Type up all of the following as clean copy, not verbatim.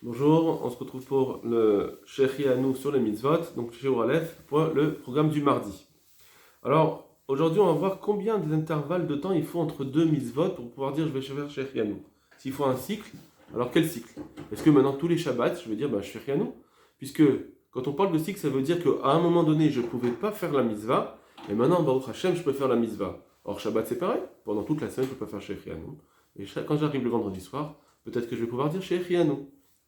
Bonjour, on se retrouve pour le Shechianu sur les mitzvot, donc Shiur Aleph, pour le programme du mardi. Alors, aujourd'hui, on va voir combien d'intervalles de temps il faut entre deux mitzvot pour pouvoir dire je vais faire Shechianu. S'il faut un cycle, alors quel cycle? Est-ce que maintenant tous les Shabbats, je vais dire Shechianu? Puisque quand on parle de cycle, ça veut dire qu'à un moment donné, je ne pouvais pas faire la mitzvah, et maintenant, Baruch Hashem, je peux faire la mitzvah. Or, Shabbat, c'est pareil. Pendant toute la semaine, je ne peux pas faire Shechianu. Et quand j'arrive le vendredi soir, peut-être que je vais pouvoir dire Shechianu.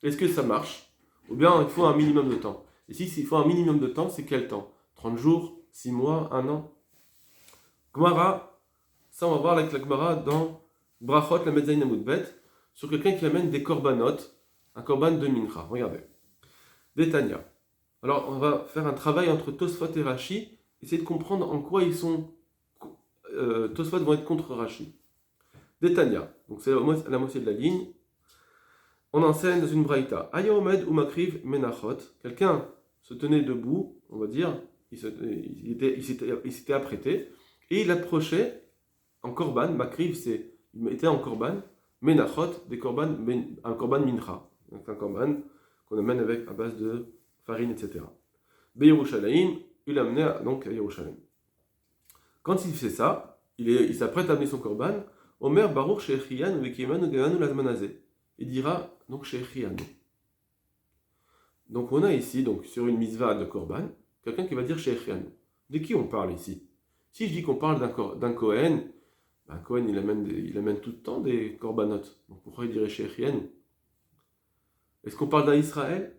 Est-ce que ça marche? Ou bien il faut un minimum de temps. Et s'il faut un minimum de temps, c'est quel temps? 30 jours, 6 mois, 1 an? Gemara, ça on va voir avec la Gemara dans Brachot, la Medzaïn Amoudbet, sur quelqu'un qui amène des korbanot, un korban de mincha. Regardez. Détania. Alors on va faire un travail entre Tosfot et Rashi, essayer de comprendre en quoi ils sont. Tosfot vont être contre Rashi. Détania, donc c'est la moitié de la ligne. On enseigne dans une braïta. Aya omed ou makriv menachot. Quelqu'un se tenait debout, on va dire, il s'était apprêté, et il approchait en korban. Makriv, il était en korban. Menachot, un korban mincha. Donc un korban qu'on amène à base de farine, etc. Beyerushalayim, il amenait donc à Yerushalayim. Quand il fait ça, il s'apprête à amener son korban. Omer baruch shechiyan vekiman ugevanu lazmanazé. Il dira donc Shechianu. Donc on a ici, donc sur une mitzvah de Korban, quelqu'un qui va dire Shechianu. De qui on parle ici? Si je dis qu'on parle d'un Kohen, un Kohen il amène tout le temps des Korbanot. Donc pourquoi il dirait Shechianu? Est-ce qu'on parle d'un Israël?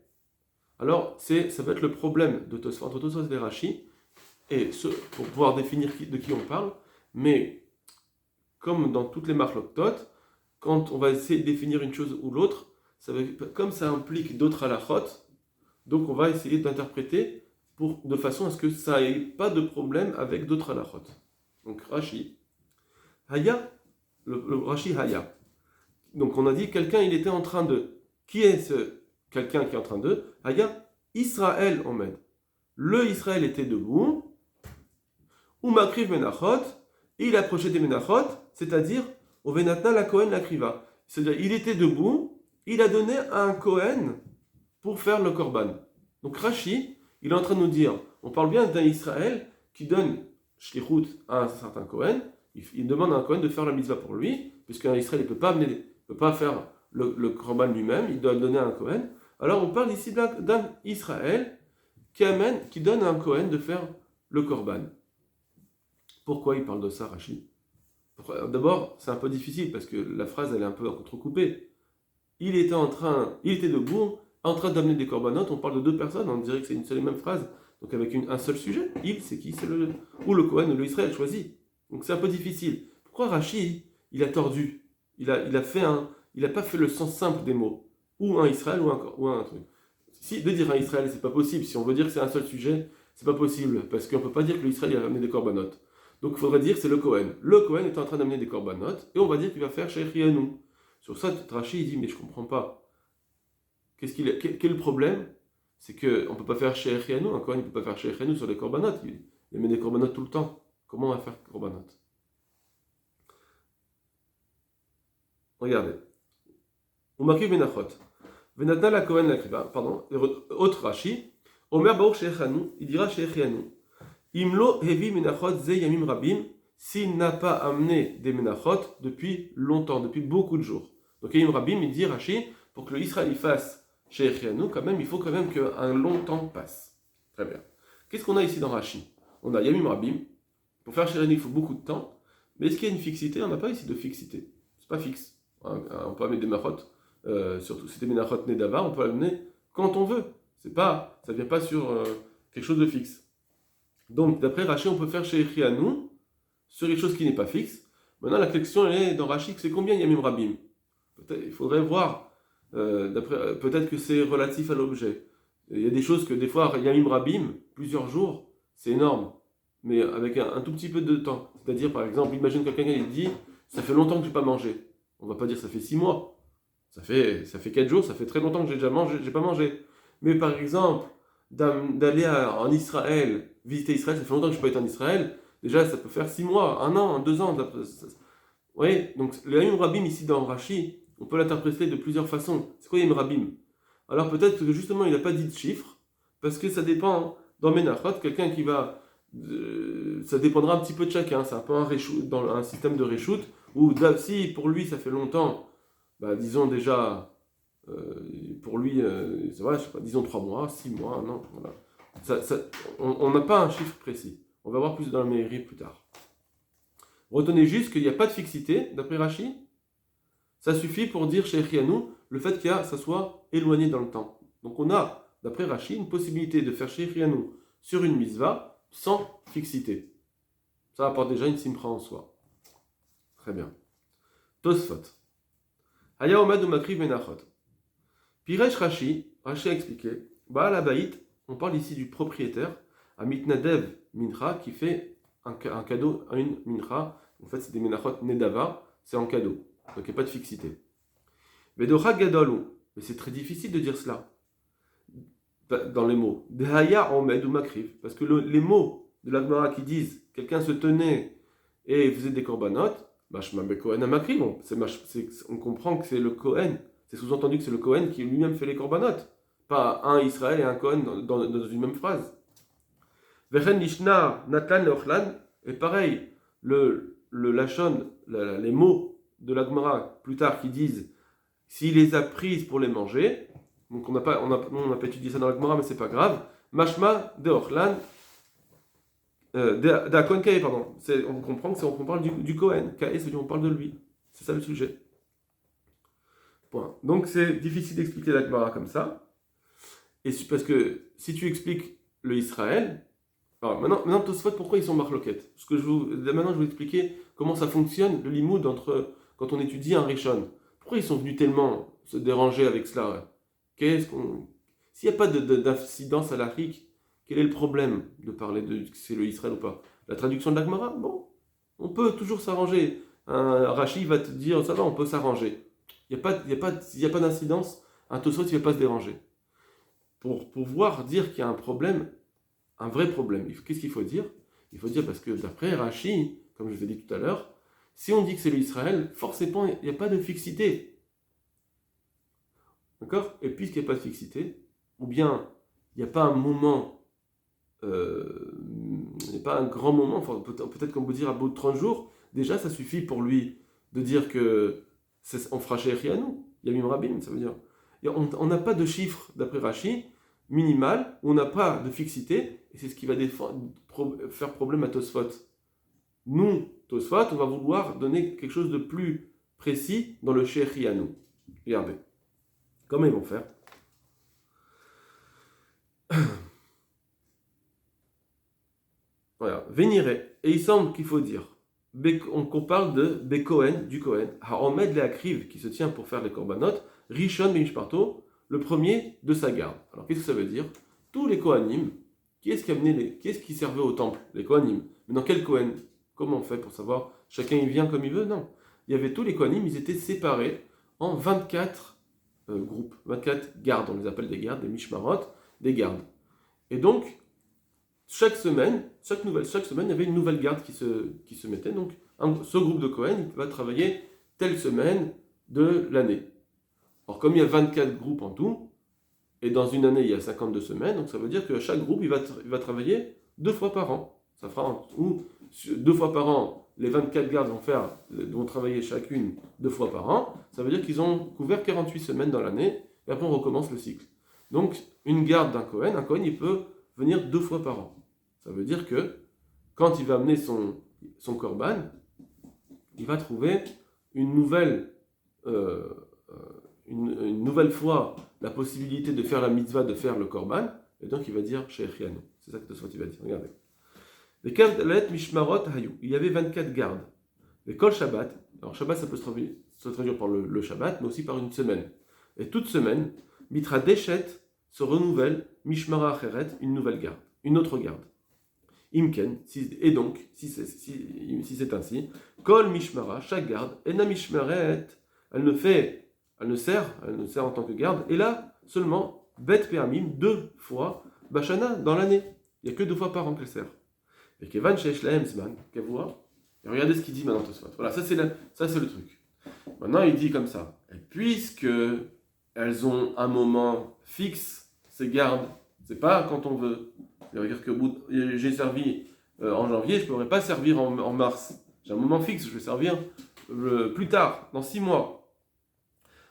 Alors ça va être le problème de entre Tosfos et Rashi, pour pouvoir définir de qui on parle, mais comme dans toutes les marloktot, quand on va essayer de définir une chose ou l'autre, comme ça implique d'autres halachot, donc on va essayer d'interpréter de façon à ce que ça n'ait pas de problème avec d'autres halachot. Donc Rashi, Haya, le Rashi Haya. Donc on a dit quelqu'un il était en train de. Qui est ce quelqu'un qui est en train de? Haya, Israël Omed. Le Israël était debout, ou Makriv Menachot, et il approchait des Menachot, c'est-à-dire au Venatna la Kohen la Kriva. C'est-à-dire, il était debout, il a donné à un Kohen pour faire le Korban. Donc Rashi, il est en train de nous dire, on parle bien d'un Israël qui donne Shlichut à un certain Kohen, il demande à un Kohen de faire la mitzvah pour lui, puisqu'un Israël ne peut pas faire le Korban lui-même, il doit le donner à un Kohen. Alors on parle ici d'un Israël qui donne à un Kohen de faire le Korban. Pourquoi il parle de ça, Rashi? D'abord, c'est un peu difficile parce que la phrase elle est un peu entrecoupée. Il était debout, en train d'amener des corbanotes. On parle de deux personnes, on dirait que c'est une seule et même phrase. Donc avec un seul sujet. Il, c'est qui? C'est le Kohen ou le Israël choisi. Donc c'est un peu difficile. Pourquoi Rashi, il a tordu? Il a pas fait le sens simple des mots. Ou un Israël ou un truc. Si de dire un Israël, c'est pas possible. Si on veut dire que c'est un seul sujet, c'est pas possible parce qu'on peut pas dire que l'Israël a amené des corbanotes. Donc il faudrait dire que c'est le Kohen. Le Kohen est en train d'amener des corbanotes et on va dire qu'il va faire Shechianu. Sur ça, Rashi il dit mais je comprends pas. Quel est le problème? C'est qu'on ne peut pas faire Shechianu. Un Kohen ne peut pas faire Shechianu sur les corbanotes. Il amène des corbanotes tout le temps. Comment on va faire corbanotes? Regardez. On marque Benachot. Venatna la Kohen la Kriva. Pardon. Autre Rashi. Omer Baruch Shechianu. Il dira Shechianu. Imlo hevi menachot ze yamim rabim, s'il n'a pas amené des menachot depuis longtemps, depuis beaucoup de jours. Donc yamim rabim, il dit Rashi, pour que l'Israël y fasse Shechianu, quand même, il faut quand même qu'un long temps passe. Très bien. Qu'est-ce qu'on a ici dans Rashi? On a yamim rabim. Pour faire Shechianu, il faut beaucoup de temps. Mais est-ce qu'il y a une fixité? On n'a pas ici de fixité. C'est pas fixe. On peut amener des menachot, surtout si c'est des menachot nedava, on peut l'amener quand on veut. Ça ne vient pas sur quelque chose de fixe. Donc, d'après Rashi, on peut faire Shechianu sur quelque chose qui n'est pas fixe. Maintenant, la question est dans Rashi, c'est combien Yamim Rabim? Il faudrait voir. Peut-être que c'est relatif à l'objet. Il y a des choses que des fois, Yamim Rabim, plusieurs jours, c'est énorme. Mais avec un tout petit peu de temps. C'est-à-dire, par exemple, imagine quelqu'un qui dit ça fait longtemps que je n'ai pas mangé. On ne va pas dire ça fait 6 mois. Ça fait 4 jours, ça fait très longtemps que j'ai pas mangé. Mais par exemple, d'aller en Israël, visiter Israël, ça fait longtemps que je peux être en Israël, déjà ça peut faire 6 mois, 1 an, 2 ans. Oui, donc le Yamim Rabim ici dans Rashi, on peut l'interpréter de plusieurs façons. C'est quoi Yamim Rabim? alors peut-être que justement il n'a pas dit de chiffre, parce que ça dépend, dans Menachot, quelqu'un qui va... ça dépendra un petit peu de chacun, c'est un peu un, dans un système de reshoot, où si pour lui ça fait longtemps, bah, disons déjà, pour lui, c'est vrai, je sais pas, disons 3 mois, 6 mois, un an, voilà. On n'a pas un chiffre précis. On va voir plus dans la mairie plus tard. Retenez juste qu'il n'y a pas de fixité, d'après Rashi. Ça suffit pour dire chez Echianou le fait que ça soit éloigné dans le temps. Donc on a, d'après Rashi, une possibilité de faire chez Echianou sur une misva sans fixité. Ça apporte déjà une simcha en soi. Très bien. Tosfot. Haya Omad ou Makriv Menachot. Piresh Rashi a expliqué, Baal Abayit, on parle ici du propriétaire, à Mitnadev Mincha, qui fait un cadeau à une Mincha. En fait, c'est des Menachot Nedava, c'est en cadeau. Donc il n'y a pas de fixité. Vedocha Gadolu, mais c'est très difficile de dire cela dans les mots. Dehaya Omed ou Makriv, parce que les mots de la Gemara qui disent quelqu'un se tenait et faisait des korbanot, Mashma Bekohen Makriv, on comprend que c'est le Kohen, c'est sous-entendu que c'est le Kohen qui lui-même fait les korbanot, pas un Israël et un Kohen dans une même phrase. Vechen Lishna Natlan Leochlan, et pareil, le Lachon, les mots de la Gemara plus tard qui disent s'il les a prises pour les manger, donc on n'a pas étudié ça dans la Gemara, mais c'est pas grave. Mashma de Orlan, d'Akon Kae, pardon. On comprend que on parle du Kohen. Kae, c'est on parle de lui. C'est ça le sujet. Point. Donc c'est difficile d'expliquer la Gemara comme ça. Et parce que si tu expliques le Israël, alors maintenant Tosfot, pourquoi ils sont marloquettes? Parce que maintenant je vais vous expliquer comment ça fonctionne le limoud entre quand on étudie un Rishon. Pourquoi ils sont venus tellement se déranger avec cela? S'il n'y a pas d'incidence à l'Afrique, quel est le problème de parler de c'est le Israël ou pas? La traduction de la Gemara, bon, on peut toujours s'arranger. Un Rashi va te dire, ça va, on peut s'arranger. Il n'y a pas d'incidence, un Tosfot ne va pas se déranger. Pour pouvoir dire qu'il y a un problème, un vrai problème, qu'est-ce qu'il faut dire? Il faut dire parce que d'après Rashi, comme je vous ai dit tout à l'heure, si on dit que c'est l'Israël, forcément, il n'y a pas de fixité. D'accord? Et puisqu'il n'y a pas de fixité, ou bien il n'y a pas un moment, il n'y a pas un grand moment, enfin, peut-être qu'on peut dire à bout de 30 jours, déjà ça suffit pour lui de dire que on fera chez Echianou, Yamim Rabim, ça veut dire. Et on n'a pas de chiffre, d'après Rashi, minimal, on n'a pas de fixité, et c'est ce qui va faire problème à Tosfot. Nous, Tosfot, on va vouloir donner quelque chose de plus précis dans le Shechianou. Regardez. Comment ils vont faire? Voilà. Véniré. Et il semble qu'il faut dire qu'on parle de Bekohen, du Kohen, Haomed Leakriv, qui se tient pour faire les korbanot, Rishon Benishparto, le premier de sa garde. Alors qu'est-ce que ça veut dire? Tous les Kohanim, qui est-ce qui servait au temple? Les Kohanim. Mais dans quel Kohen? Comment on fait pour savoir? Chacun il vient comme il veut? Non. Il y avait tous les Kohanim, ils étaient séparés en 24 groupes, 24 gardes, on les appelle des gardes, des Mishmarot, des gardes. Et donc, chaque semaine, il y avait une nouvelle garde qui se mettait. Donc, ce groupe de Kohen va travailler telle semaine de l'année. Alors, comme il y a 24 groupes en tout, et dans une année, il y a 52 semaines, donc ça veut dire que chaque groupe, il va travailler 2 fois par an. Ça fera, ou 2 fois par an, les 24 gardes vont travailler chacune 2 fois par an. Ça veut dire qu'ils ont couvert 48 semaines dans l'année, et après on recommence le cycle. Donc, une garde un Kohen, il peut venir 2 fois par an. Ça veut dire que quand il va amener son korban, il va trouver une nouvelle fois la possibilité de faire la mitzvah, de faire le korban, et donc il va dire chez Echianou. C'est ça que Tosfot il va dire. Regardez. Les Kavdalet Mishmarot Hayou. Il y avait 24 gardes. Les Kol Shabbat. Alors Shabbat, ça peut se traduire par le Shabbat, mais aussi par une semaine. Et toute semaine, Mitra Deshet se renouvelle Mishmara Acheret, une nouvelle garde, une autre garde. Imken, et donc, si c'est ainsi, Kol Mishmara, chaque garde, Ena Mishmaret, elle ne sert en tant que garde, et là, seulement, Bet Peamim, 2 fois, Bashana, dans l'année. Il n'y a que 2 fois par an qu'elle sert. Et Kevan Shesh Lahem Zman, et regardez ce qu'il dit maintenant Tosfot. Voilà, ça c'est le truc. Maintenant, il dit comme ça, et puisque elles ont un moment fixe, c'est garde. C'est pas quand on veut. C'est-à-dire que j'ai servi en janvier, je ne pourrais pas servir en mars. J'ai un moment fixe, je vais servir plus tard, dans 6 mois.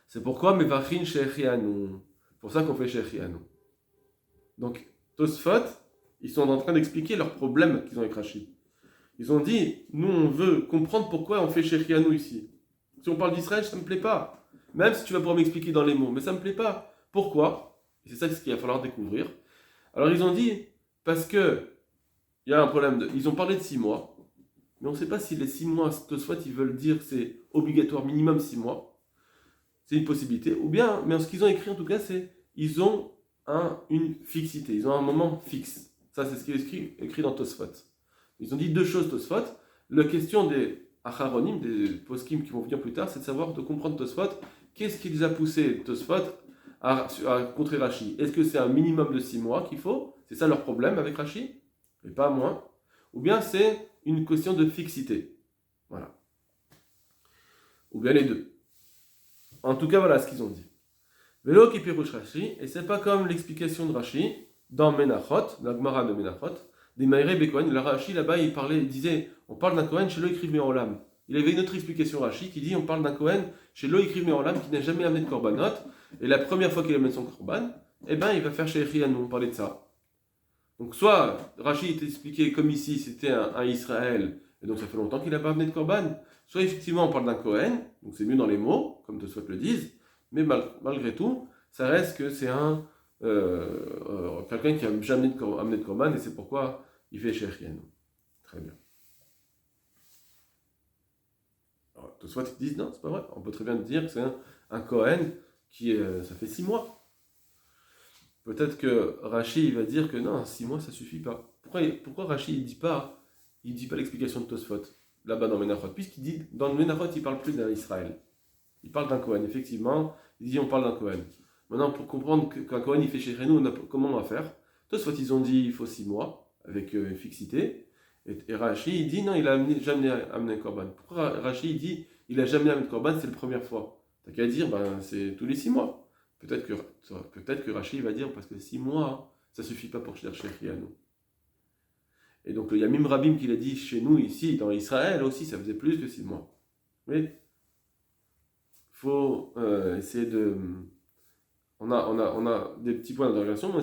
C'est pourquoi Mevachin Shechianu. C'est pour ça qu'on fait Shechianu. Donc, Tosfot, ils sont en train d'expliquer leurs problèmes qu'ils ont avec Rashi. Ils ont dit, nous on veut comprendre pourquoi on fait Shechianu ici. Si on parle d'Israël, ça ne me plaît pas. Même si tu vas pouvoir m'expliquer dans les mots, mais ça ne me plaît pas. Pourquoi? Et c'est ça qu'il va falloir découvrir. Alors ils ont dit, parce que il y a un problème ils ont parlé de 6 mois, mais on ne sait pas si les 6 mois, Tosfot, ils veulent dire que c'est obligatoire minimum 6 mois. C'est une possibilité. Ou bien, mais ce qu'ils ont écrit en tout cas, c'est ils ont une fixité, ils ont un moment fixe. Ça, c'est ce qui est écrit dans Tosfot. Ils ont dit 2 choses, Tosfot. La question des acharonim, des poskim qui vont venir plus tard, c'est de savoir, de comprendre Tosfot. Qu'est-ce qui les a poussés, Tosfot, à contrer Rashi? Est-ce que c'est un minimum de 6 mois qu'il faut? C'est ça leur problème avec Rashi? Et pas moins. Ou bien c'est une question de fixité. Voilà. Ou bien les deux. En tout cas, voilà ce qu'ils ont dit. Velo qui pirouche Rashi, et c'est pas comme l'explication de Rashi dans Menachot, la Gemara de Menachot, des Maïré Bekohen. Le Rashi là-bas, il disait, on parle d'un Kohen chez l'Oïkriv Me'olam. Il avait une autre explication Rashi qui dit, on parle d'un Kohen chez l'Oïkriv Me'olam qui n'a jamais amené de korbanot, et la première fois qu'il amène son korban, eh ben il va faire chez Echianu, on parlait de ça. Donc soit Rashi était expliqué comme ici, c'était un Israël, et donc ça fait longtemps qu'il n'a pas amené de korban, soit effectivement on parle d'un Kohen, donc c'est mieux dans les mots, comme Tosfot le disent, mais malgré tout, ça reste que c'est quelqu'un qui n'a jamais amené de korban, et c'est pourquoi il fait chez Echianu. Très bien. Alors, Tosfot ils disent non, c'est pas vrai, on peut très bien dire que c'est un Kohen qui ça fait 6 mois. Peut-être que Rashi il va dire que non, 6 mois ça suffit pas. Pourquoi Rashi il dit pas l'explication de Tosfot là-bas dans Menachot? Puisqu'il dit dans le Menachot il parle plus d'un Israël. Il parle d'un Kohen, effectivement. Il dit on parle d'un Kohen. Maintenant pour comprendre qu'un Kohen il fait chez nous, comment on va faire? Tosfot ils ont dit il faut 6 mois avec une fixité. Et Rashi il dit non, il a jamais amené un korban. Pourquoi Rashi il dit il a jamais amené de korban, c'est la première fois? T'as qu'à dire c'est tous les 6 mois. Peut-être que Rashi va dire parce que 6 mois, ça suffit pas pour chercher Rianu. Et donc il y a Mim Rabim qui l'a dit chez nous ici, dans Israël aussi, ça faisait plus que 6 mois. Mais il faut essayer de. On a des petits points d'interrogation, mais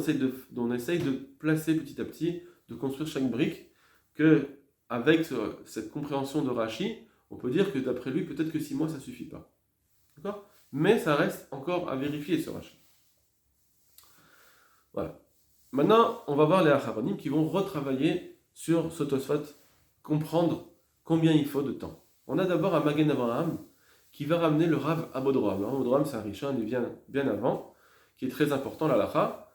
on essaye de placer petit à petit, de construire chaque brique, que avec cette compréhension de Rashi, on peut dire que d'après lui, peut-être que 6 mois, ça suffit pas. D'accord? Mais ça reste encore à vérifier ce Rashi. Voilà. Maintenant, on va voir les Acharonim qui vont retravailler sur ce Tosfot, comprendre combien il faut de temps. On a d'abord un Magen Avraham qui va ramener le Rav Abodroam. Le Rav Abodroam, c'est un Rishon, il vient bien avant, qui est très important, l'Alacha.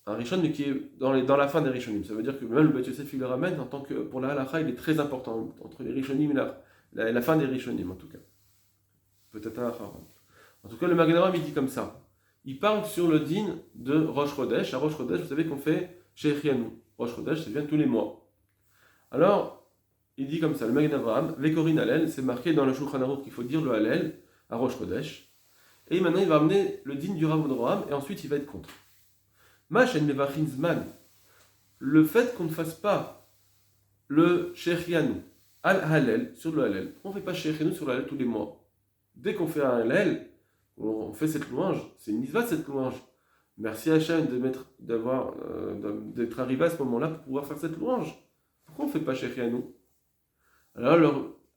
Un Rishon, mais qui est dans la fin des Rishonim. Ça veut dire que même le Beth Yosef, il le ramène en tant que, pour la Halacha, il est très important, entre les Rishonim et la fin des Rishonim, en tout cas. Peut-être un Acharon. En tout cas, le Magen Avraham, il dit comme ça. Il parle sur le din de Rosh Chodesh. À Rosh Chodesh, vous savez qu'on fait chez Echianu. Rosh Chodesh, ça vient tous les mois. Alors, il dit comme ça, le Magen Avraham, Vekorin Hallel, c'est marqué dans le Shulchan Aruch qu'il faut dire le Hallel à Rosh Chodesh. Et maintenant, il va amener le din du Rav Abodroam, et ensuite, il va être contre. Machen Mevachin Zman, le fait qu'on ne fasse pas le Shechianu al Hallel, sur le Hallel, on ne fait pas Shechianu sur le Hallel tous les mois. Dès qu'on fait un Hallel, on fait cette louange, c'est une mitzvah cette louange. Merci Hachem d'être arrivé à ce moment-là pour pouvoir faire cette louange. Pourquoi on ne fait pas Shechianu? Alors le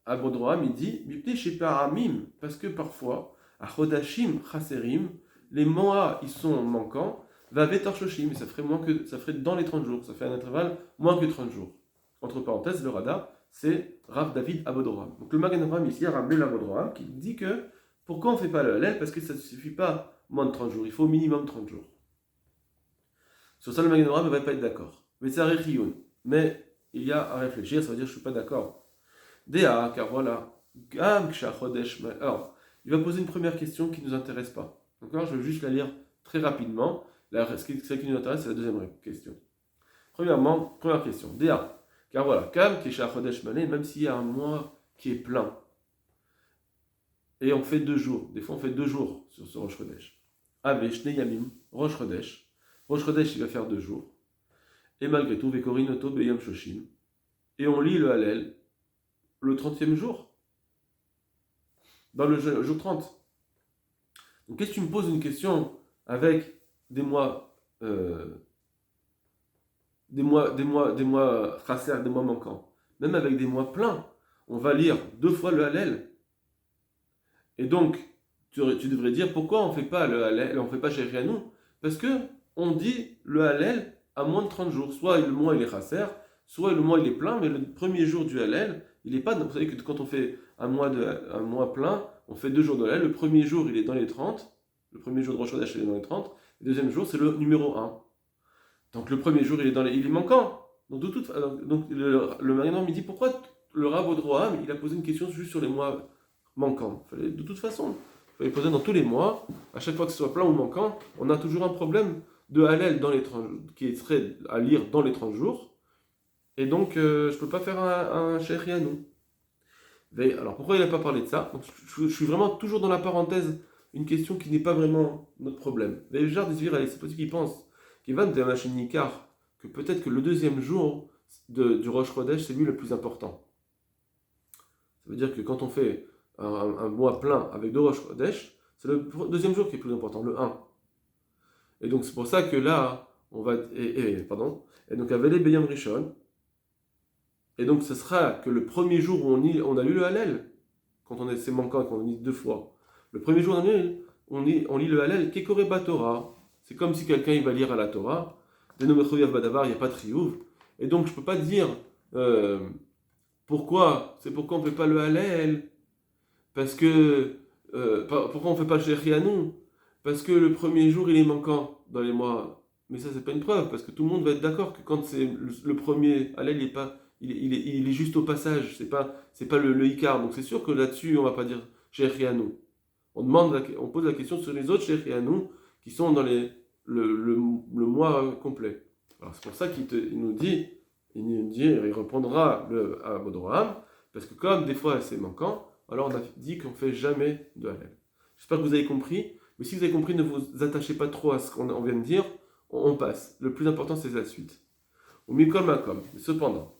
Abodroam il dit Mipnei sheparamim, parce que parfois, à Chodashim Chaserim, les mois ils sont manquants, va Vetorchoshim, ça ferait dans les 30 jours, ça fait un intervalle moins que 30 jours. Entre parenthèses, le Rada, c'est Rav David Abodroam. Donc le Magen Avraham ici a ramené l'Abodroam qui dit que pourquoi on ne fait pas le Hallel? Parce que ça ne suffit pas moins de 30 jours, il faut au minimum 30 jours. Sur ça, le Magen Avraham ne va pas être d'accord. Mais il y a à réfléchir, ça veut dire que je ne suis pas d'accord. Déa, car voilà. Alors, il va poser une première question qui ne nous intéresse pas. D'accord? Je vais juste la lire très rapidement. Celle qui nous intéresse, c'est la deuxième question. Première question. Déa, car voilà. Kam, Kesha Chodesh Malé, même s'il y a un mois qui est plein. Et on fait 2 jours. Des fois, on fait 2 jours sur ce Rosh Chodesh. Ave Shnei Yamim, Rosh Chodesh. Rosh Chodesh, il va faire 2 jours. Et malgré tout, Vekorin Oto Beyom Shoshim. Et on lit le Hallel le 30e jour, dans le jour 30. Donc, qu'est-ce que tu me poses une question avec des mois chasser, des mois manquants? Même avec des mois pleins, on va lire 2 fois le Hallel. Et donc, tu devrais dire pourquoi on ne fait pas le Hallel, on ne fait pas Shehrianou? Parce que on dit le Hallel à moins de 30 jours. Soit le mois il est chasser, soit le mois il est plein, mais le premier jour du Hallel, il n'est pas. Vous savez que quand on fait un mois plein, on fait 2 jours de Hallel. Le premier jour il est dans les 30, le premier jour de Rosh Hashanah il est dans les 30, le deuxième jour c'est le numéro 1. Donc le premier jour il est manquant. Donc, le Magen me dit pourquoi le Rav Odroham il a posé une question juste sur les mois manquants. De toute façon, il fallait poser dans tous les mois. À chaque fois que ce soit plein ou manquant, on a toujours un problème de Hallel dans les 30, qui serait à lire dans les 30 jours. Et donc je ne peux pas faire un Shehrianou. Alors pourquoi il n'a pas parlé de ça? Donc, je suis vraiment toujours dans la parenthèse, une question qui n'est pas vraiment notre problème. C'est possible qu'il pense qu'il va de machin Nikar, que peut-être que le deuxième jour du Rosh Chodesh, c'est lui le plus important. Ça veut dire que quand on fait un mois plein avec 2 Rosh Chodesh, c'est le deuxième jour qui est plus important, le 1. Et donc c'est pour ça que là, on va... Et donc Avele Beyam Rishon, et donc ce sera que le premier jour où on a lu le Hallel, quand c'est manquant et qu'on lit 2 fois, le premier jour on lit le Hallel, Kekore Torah. C'est comme si quelqu'un il va lire à la Torah, il n'y a pas de triouf. Et donc je ne peux pas dire pourquoi on ne fait pas le Hallel, parce que pourquoi on ne fait pas le Shehrianou, parce que le premier jour il est manquant dans les mois. Mais ça c'est pas une preuve, parce que tout le monde va être d'accord que quand c'est le premier Hallel il est juste au passage, c'est pas le Icar. Donc c'est sûr que là-dessus on va pas dire Shehrianou. On pose la question sur les autres Shehrianou qui sont dans le mois complet. Alors c'est pour ça il répondra à Bodroham, parce que comme des fois c'est manquant, alors on a dit qu'on ne fait jamais de Hallel. J'espère que vous avez compris, mais si vous avez compris, ne vous attachez pas trop à ce qu'on vient de dire, on passe. Le plus important c'est la suite. Au Mikol Makom, cependant,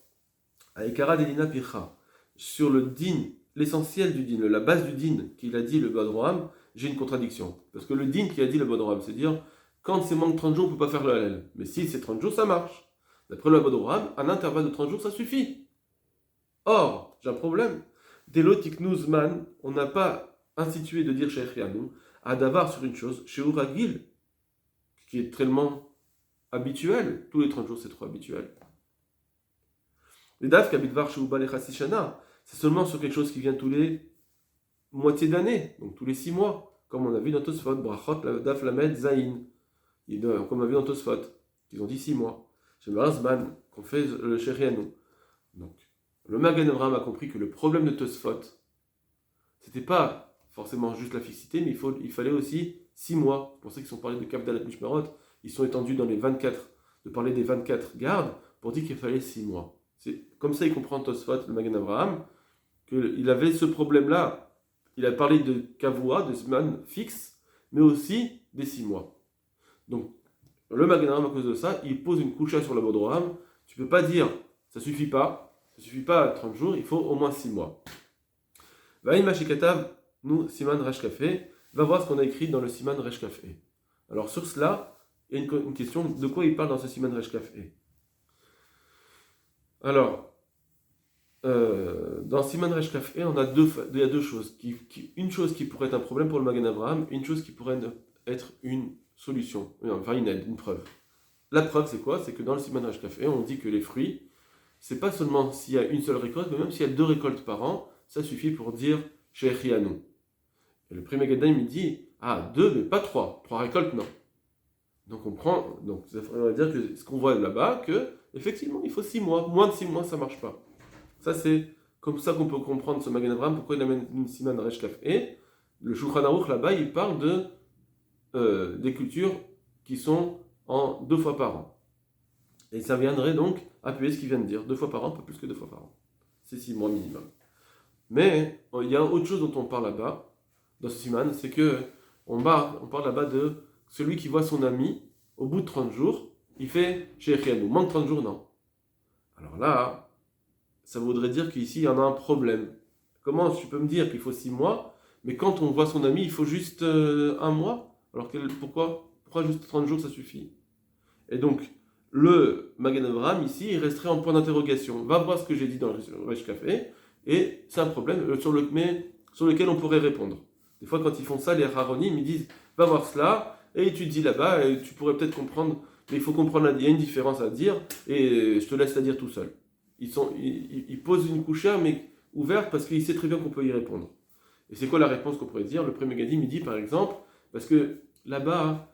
à Ekara Delina Picha, sur le din, l'essentiel du din, la base du din qu'il a dit le Bodroham, j'ai une contradiction. Parce que le din qui a dit le Bodroham, c'est dire quand c'est manque 30 jours, on ne peut pas faire le Hallel. Mais si c'est 30 jours, ça marche. D'après le Bodroham, un intervalle de 30 jours, ça suffit. Or, j'ai un problème. Delotik Nuzman, on n'a pas institué de dire Shehrianou, à d'avoir sur une chose, chez Uragil, qui est tellement habituel. Tous les 30 jours, c'est trop habituel. Les Daf Kabidvar chez Ubal Shana, c'est seulement sur quelque chose qui vient tous les moitiés d'année, donc tous les 6 mois, comme on a vu dans Tosfot, Brachot, Daf Lamed, Zayin, comme on a vu dans Tosfot, qu'ils ont dit 6 mois. Chez Marazban, qu'on fait le Shehrianou. Donc, le Magen Avraham a compris que le problème de Tosfot, c'était pas forcément juste la fixité, mais il fallait aussi 6 mois. C'est pour ça qu'ils sont parlé de Kavdalat Mishmarot. Ils sont étendus dans les 24, de parler des 24 gardes, pour dire qu'il fallait 6 mois. C'est comme ça il comprend Tosfot, le Magen Avraham, qu'il avait ce problème-là. Il a parlé de Kavua, de semaine fixe, mais aussi des 6 mois. Donc, le Magen Avraham, à cause de ça, il pose une coucha sur le Bodroham. Tu ne peux pas dire, ça ne suffit pas à 30 jours, il faut au moins 6 mois. Vaïm Hashikatav, nous, Siman Resh Kafé, va voir ce qu'on a écrit dans le Siman Resh Kafé. Alors sur cela, il y a une question, de quoi il parle dans ce Siman Resh Kafé. Alors, dans Siman Resh Kafé, il y a 2 choses. Une chose qui pourrait être un problème pour le Magen Avraham, une chose qui pourrait être une solution, enfin une aide, une preuve. La preuve c'est quoi? C'est que dans le Siman Resh Kafé, on dit que les fruits, c'est pas seulement s'il y a une seule récolte, mais même s'il y a 2 récoltes par an, ça suffit pour dire Shehrianou. Et le premier Gaddaim il dit 2 mais pas 3. 3 récoltes non. Donc ça veut dire que ce qu'on voit là-bas, que effectivement il faut 6 mois. Moins de 6 mois ça marche pas. Ça c'est comme ça qu'on peut comprendre ce Magen Avraham, pourquoi il amène une Siman Resh Kaf. Et le Shulchan Aruch là-bas il parle des cultures qui sont en 2 fois par an. Et ça viendrait donc appuyer ce qu'il vient de dire. 2 fois par an, pas plus que 2 fois par an. C'est 6 mois minimum. Mais il y a autre chose dont on parle là-bas, dans ce siman, c'est que on parle là-bas de celui qui voit son ami, au bout de 30 jours, il fait Shechianu. Moins de 30 jours, non. Alors là, ça voudrait dire qu'ici, il y en a un problème. Comment tu peux me dire qu'il faut 6 mois, mais quand on voit son ami, il faut juste 1 mois? Alors pourquoi juste 30 jours, ça suffit? Et donc, le Magen Avraham, ici, il resterait en point d'interrogation. Va voir ce que j'ai dit dans le Resh Café, et c'est un problème sur lequel on pourrait répondre. Des fois, quand ils font ça, les Haronim, ils disent, va voir cela, et étudie là-bas, et tu pourrais peut-être comprendre, mais il faut comprendre, il y a une différence à dire, et je te laisse la dire tout seul. Ils posent une couchère, mais ouverte, parce qu'il sait très bien qu'on peut y répondre. Et c'est quoi la réponse qu'on pourrait dire? Le premier Gadim, il dit, par exemple, parce que là-bas,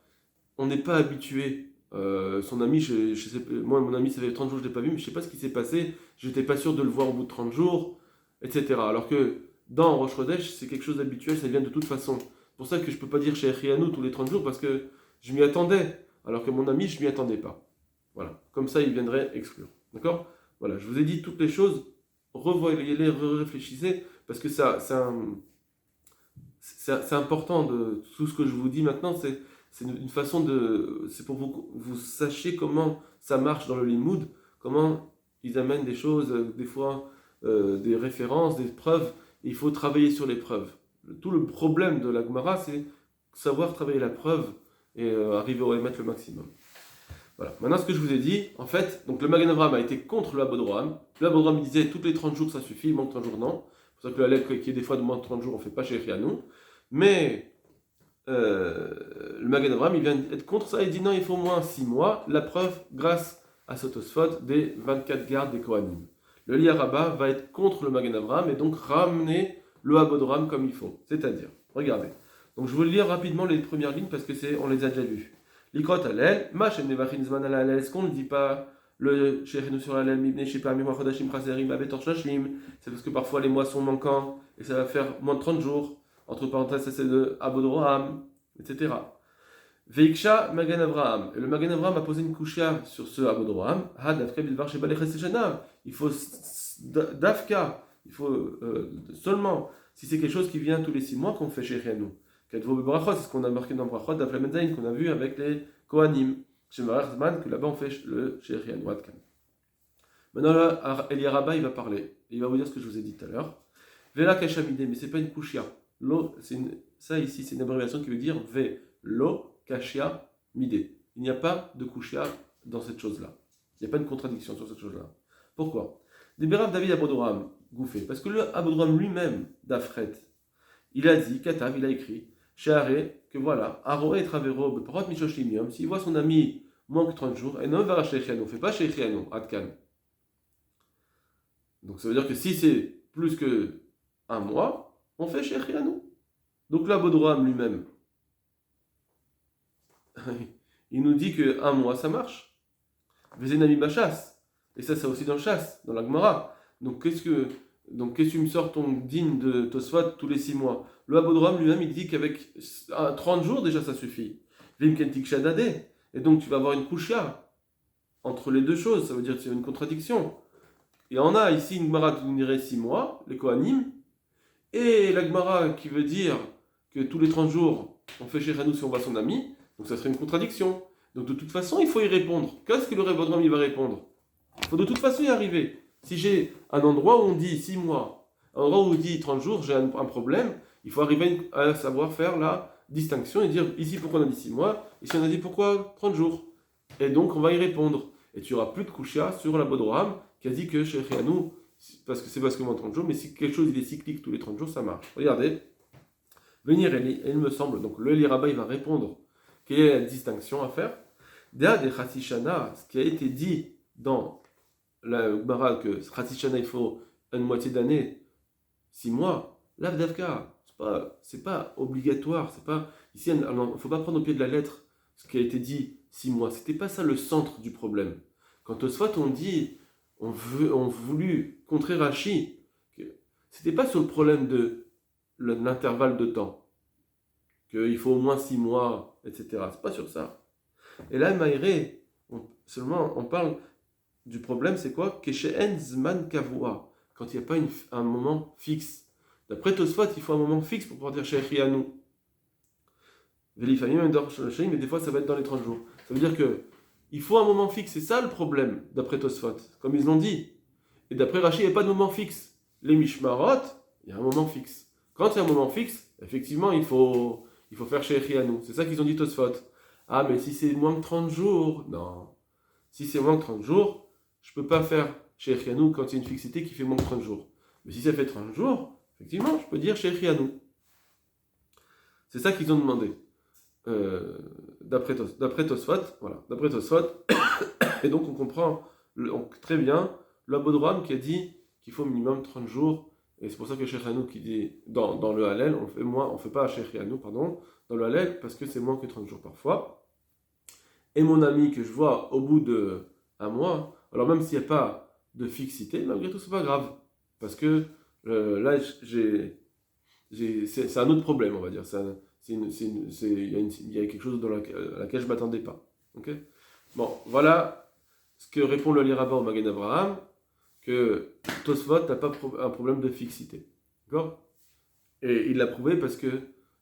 on n'est pas habitué. Son ami, je sais, moi, mon ami, ça fait 30 jours que je ne l'ai pas vu, mais je ne sais pas ce qui s'est passé, je n'étais pas sûr de le voir au bout de 30 jours, etc. Alors que dans Rosh Chodesh, c'est quelque chose d'habituel, ça vient de toute façon. C'est pour ça que je ne peux pas dire chez Echianou tous les 30 jours, parce que je m'y attendais, alors que mon ami, je ne m'y attendais pas. Voilà, comme ça, il viendrait exclure. D'accord? Voilà, je vous ai dit toutes les choses, revoyez-les, réfléchissez, parce que c'est important de tout ce que je vous dis maintenant, c'est une façon de. C'est pour vous sachiez comment ça marche dans le Limoud, comment ils amènent des choses, des fois des références, des preuves, et il faut travailler sur les preuves. Tout le problème de la Gemara, c'est savoir travailler la preuve et arriver à émettre le maximum. Voilà. Maintenant, ce que je vous ai dit, en fait, donc le Magen Avraham a été contre le Abodroham. Le Abodroham disait toutes les 30 jours ça suffit, il manque 30 jours, non. C'est pour ça que la lettre qui est des fois de moins de 30 jours, on ne fait pas chez Rianou. Mais le Magen Avraham, il vient être contre ça, il dit non, il faut au moins 6 mois. La preuve, grâce à ce Tosfot, des 24 gardes des Kohanim. Le Liya Rabbah va être contre le Magen Avraham et donc ramener le Abodroham comme il faut. C'est-à-dire, regardez. Donc je vais vous lire rapidement les premières lignes parce que on les a déjà vues. Likrot alel, machem nevachin zman alel, est-ce qu'on ne dit pas le shechenu sur l'alel, mibne shepa mimoa chodashim chaserim abetor shlashim, c'est parce que parfois les mois sont manquants et ça va faire moins de 30 jours. Entre parenthèses, ça c'est de Abodroham, etc. Veiksha Magen Avraham. Et le Magen Avraham a posé une couchia sur ce Abodroham. Ha dafka bilvar sheba lecheseshana. Il faut dafka. Il faut seulement, si c'est quelque chose qui vient tous les 6 mois, qu'on fait chez Rianou. Kadvo bebrachot, c'est ce qu'on a marqué dans Brachot, d'Afla Menzaïn, qu'on a vu avec les Kohanim. Chez Marachzman, que là-bas on fait le chez Rianou. Maintenant là, Eli Rabba, il va parler. Il va vous dire ce que je vous ai dit tout à l'heure. Vela kashamide, mais c'est pas une couchia. Ça ici, c'est une abréviation qui veut dire Ve lo kashia mide. Il n'y a pas de kushia dans cette chose-là. Il n'y a pas de contradiction sur cette chose-là. Pourquoi? Deberav David Abodroham, Gouffé. Parce que le Abodroham lui-même, d'Afret, il a dit, Katav, il a écrit, Sheharé, que voilà, Aroé Travero, Beparot Mishoshimium, s'il voit son ami moins que 30 jours, et non va Shechiano, on ne fait pas Shechiano, Adkan. Donc ça veut dire que si c'est plus que 1 mois, on fait Shechiano. Donc l'Abodroham lui-même, il nous dit que 1 mois ça marche. Vezenami Bachas. Et ça aussi dans le chasse, dans la Gemara. Donc qu'est-ce que tu me sors ton digne de Tosfot tous les 6 mois? Le Abodroham lui-même il dit qu'avec 30 jours déjà ça suffit. Vim Kentik Shadade. Et donc tu vas avoir une couchia entre les deux choses. Ça veut dire que c'est une contradiction. Et on a ici une Gemara qui nous dirait 6 mois, les Kohanim. Et la Gemara qui veut dire que tous les 30 jours on fait chez Hanou si on voit son ami. Donc ça serait une contradiction. Donc de toute façon, il faut y répondre. Qu'est-ce que le Abodroham il va répondre? Il faut de toute façon y arriver. Si j'ai un endroit où on dit 6 mois, un endroit où on dit 30 jours, j'ai un problème, il faut arriver à savoir faire la distinction et dire ici pourquoi on a dit 6 mois, ici on a dit pourquoi 30 jours. Et donc on va y répondre. Et tu n'auras plus de kushia sur l'Abodroham qui a dit que chez Rianou, parce que moins 30 jours, mais si quelque chose il est cyclique tous les 30 jours, ça marche. Regardez. Venir, il me semble, donc le Eli Rabba il va répondre quelle est la distinction à faire. Dea de Chatzishana, ce qui a été dit dans la Gemara que Chatzishana il faut une moitié d'année, 6 mois, l'Avdavka, c'est pas obligatoire, c'est pas ici il ne faut pas prendre au pied de la lettre ce qui a été dit 6 mois, c'était pas ça le centre du problème. Quand au Sfat on dit on voulu contrer Rashi, c'était pas sur le problème de l'intervalle de temps, qu'il faut au moins 6 mois, etc. C'est pas sur ça. Et là, Maïré, seulement on parle du problème, c'est quoi? Keshen zman kavua, quand il n'y a pas un moment fixe. D'après Tosfot, il faut un moment fixe pour pouvoir dire Shechianu. Velifamim Endor Shaloshim, mais des fois ça va être dans les 30 jours. Ça veut dire que il faut un moment fixe, c'est ça le problème, d'après Tosfot, comme ils l'ont dit. Et d'après Rashi, il n'y a pas de moment fixe. Les Mishmarot, il y a un moment fixe. Quand il y a un moment fixe, effectivement, il faut faire Shechianu. C'est ça qu'ils ont dit Tosfot. Ah, mais si c'est moins de 30 jours, non. Si c'est moins de 30 jours, je ne peux pas faire Shechianu quand il y a une fixité qui fait moins de 30 jours. Mais si ça fait 30 jours, effectivement, je peux dire Shechianu. C'est ça qu'ils ont demandé. D'après Tosfot, voilà, d'après Tosfot, et donc on comprend très bien l'Abodram qui a dit qu'il faut minimum 30 jours, et c'est pour ça que Sheikh Hanou qui dit dans le Hallel, on fait pas Sheikh Hanou, pardon, dans le Hallel, parce que c'est moins que 30 jours parfois. Et mon ami que je vois au bout de un mois, alors même s'il n'y a pas de fixité, malgré tout c'est pas grave, parce que là c'est un autre problème, on va dire. Il y a quelque chose à laquelle je ne m'attendais pas. Okay, bon, voilà ce que répond le Liraba au Magen Abraham, que Tosfot n'a pas un problème de fixité. D'accord. Et il l'a prouvé parce que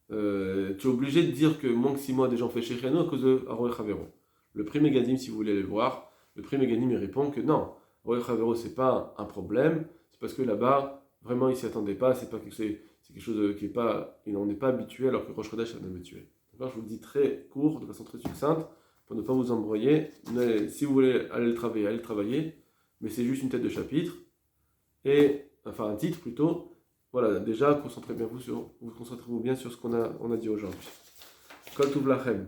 tu es obligé de dire que moins que 6 mois déjà on fait Shechianu à cause de Aroé Chavero. Le Pri Megadim, si vous voulez le voir, le Pri Megadim il répond que non, Aroé Chavero c'est pas un problème, c'est parce que là-bas, vraiment il s'y attendait pas, c'est quelque chose qui est pas, il n'en est pas habitué alors que Rosh Chodesh est habitué. D'accord, je vous le dis très court, de façon très succincte, pour ne pas vous embrouiller. Mais si vous voulez aller le travailler, allez le travailler, mais c'est juste une tête de chapitre, enfin un titre plutôt. Voilà, déjà, concentrez-vous bien sur ce qu'on a dit aujourd'hui. Kol Tuv Lachem.